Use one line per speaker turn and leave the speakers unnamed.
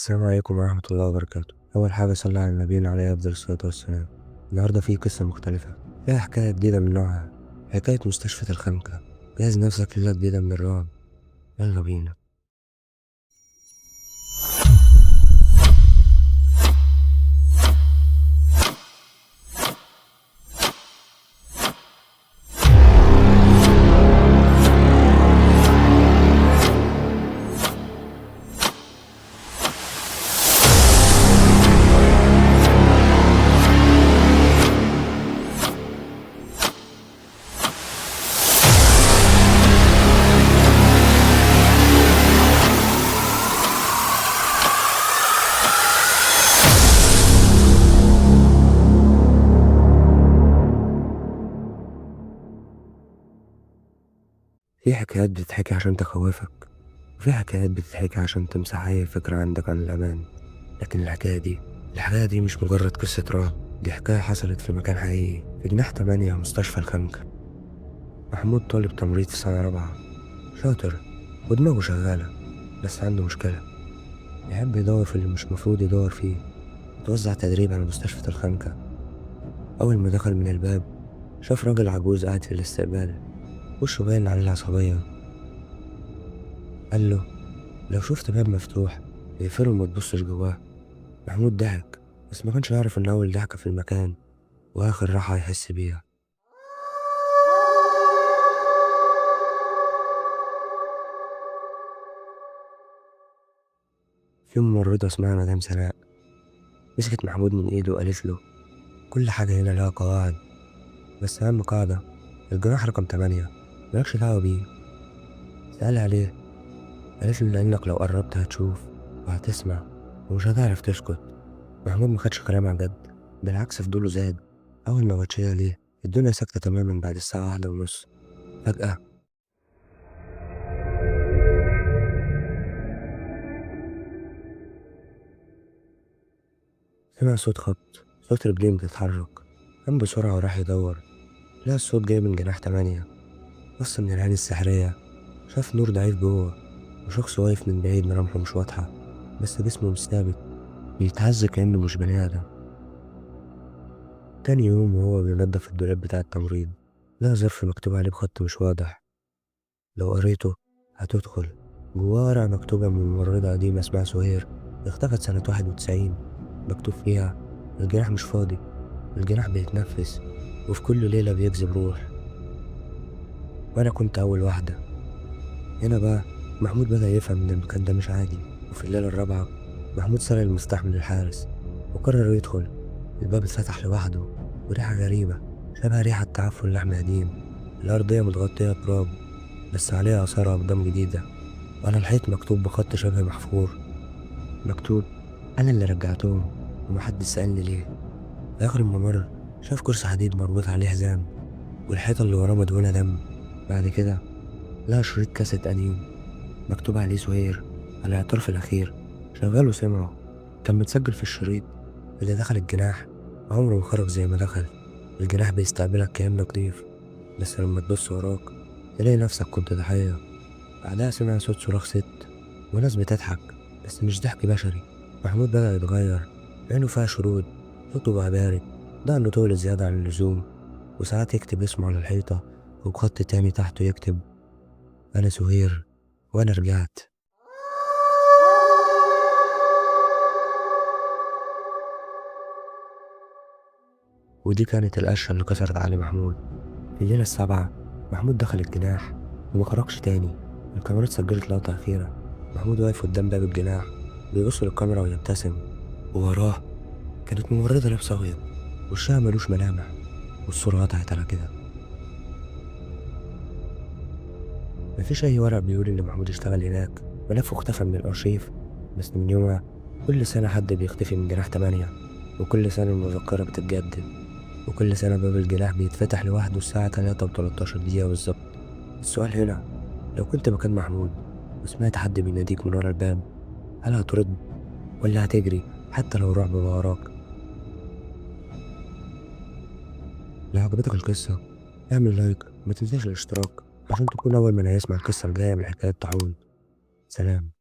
السلام عليكم ورحمة الله وبركاته. أول حاجة صلى على نبينا عليه أفضل الصلاة والسلام. النهاردة في قصة مختلفة، فيها حكاية جديدة من نوعها، حكاية مستشفى الخنكة. جهز نفسك ليلة جديدة من الرعب. يلا بينا. في حكايات بتتحكي عشان تخوفك، وفي حكايات بتتحكي عشان تمسح أي فكرة عندك عن الأمان. لكن الحكاية دي مش مجرد قصة رعب، دي حكاية حصلت في مكان حقيقي، في جناح 8 مستشفى الخنكة. محمود طالب تمريض في سنة رابعة، شاطر ودماغه شغالة، بس عنده مشكلة. يحب يدور في اللي مش مفروض يدور فيه. اتوزع تدريب على مستشفى الخنكة. أول ما دخل من الباب شاف راجل عجوز قاعد في الاستقبال، وشه باين عليه العصبية. قال له: لو شفت باب مفتوح اقفله وما تبصش جواه. محمود ضحك، بس ما كانش يعرف إن أول ضحكة في المكان وآخر راحة هيحس بيها. في ممرضة اسمها مدام سناء مسكت محمود من إيده وقالت له: كل حاجة هنا لها قواعد، بس أهم قاعدة الجراح رقم 8 ملكش دعوة بيه. سأل عليه، قالت له: لأنك لو قربت هتشوف وهتسمع ومش هتعرف تسكت. محمود مخدش كلامها جد، بالعكس فضوله زاد. أول ما غطشية عليه الدنيا ساكتة تماما بعد الساعة 1:30. فجأة سمع صوت خبط، صوت رجلين بتتحرك. قام بسرعة وراح يدور، لقى الصوت جاي من جناح 8. بص من العين السحرية، شاف نور ضعيف جوه، وشخص واقف من بعيد ملامحه مش واضحة، بس جسمه مش ثابت، بيتهز كأنه مش بني آدم. تاني يوم وهو بينضف الدولاب بتاع التمريض لقى ظرف مكتوب عليه بخط مش واضح. لو قريته هتدخل. جواه ورقة مكتوبة من ممرضة قديمة اسمها سهير، اختفت سنة 91. مكتوب فيها: الجناح مش فاضي، الجناح بيتنفس، وفي كل ليلة بيجذب روح، وأنا كنت أول واحدة. هنا بقى محمود بدأ يفهم إن المكان ده مش عادي. وفي الليلة الرابعة محمود سرق المفتاح من الحارس وقرر يدخل. الباب اتفتح لوحده، وريحة غريبة شبه ريحة تعفن لحم قديم. الأرضية متغطية تراب، بس عليها آثار أقدام جديدة. وعلى الحيط مكتوب بخط شبه محفور، مكتوب: أنا اللي رجعتهم ومحدش سألني ليه. في آخر الممر شاف كرسي حديد مربوط عليه حزام، والحيطة اللي وراه مدهونة دم. بعد كده لقى شريط كاسيت قديم مكتوب عليه سهير على الاعتراف الأخير. شغال وسمعه، كان متسجل في الشريط: اللي دخل الجناح عمره ما خرج زي ما دخل. الجناح بيستقبلك كأنك ضيف، بس لما تبص وراك تلاقي نفسك كنت ضحية. بعدها سمع صوت صراخ ست وناس بتضحك، بس مش ضحك بشري. محمود بدأ يتغير، عينه فيها شرود، صوته بقى بارد، دقنه طول زيادة عن اللزوم، وساعات يكتب اسمه على الحيطة وبخط تاني تحته يكتب: أنا سهير وأنا رجعت. ودي كانت القشة اللي كسرت علي محمود. في الليلة السابعة محمود دخل الجناح وما خرجش تاني. الكاميرات سجلت لقطة أخيرة: محمود واقف قدام باب الجناح بيبص للكاميرا ويبتسم، ووراه كانت ممرضة لابسة أبيض، وشها ملوش ملامح، والصورة قطعت على كده. مفيش أي ورق بيقول إن محمود اشتغل هناك، ملفه اختفى من الأرشيف. بس من يومها كل سنة حد بيختفي من جناح 8، وكل سنة المذكرة بتتجدد، وكل سنة باب الجناح بيتفتح لوحده الساعة 3:13 بالظبط. السؤال هنا: لو كنت مكان محمود وسمعت حد بيناديك من ورا الباب، هل هترد ولا هتجري حتى لو الرعب بقى وراك؟ لو عجبتك القصة اعمل لايك، ما تنساش الاشتراك عشان تكون أول من هيسمع القصة الجاية من حكاية طاحون. سلام.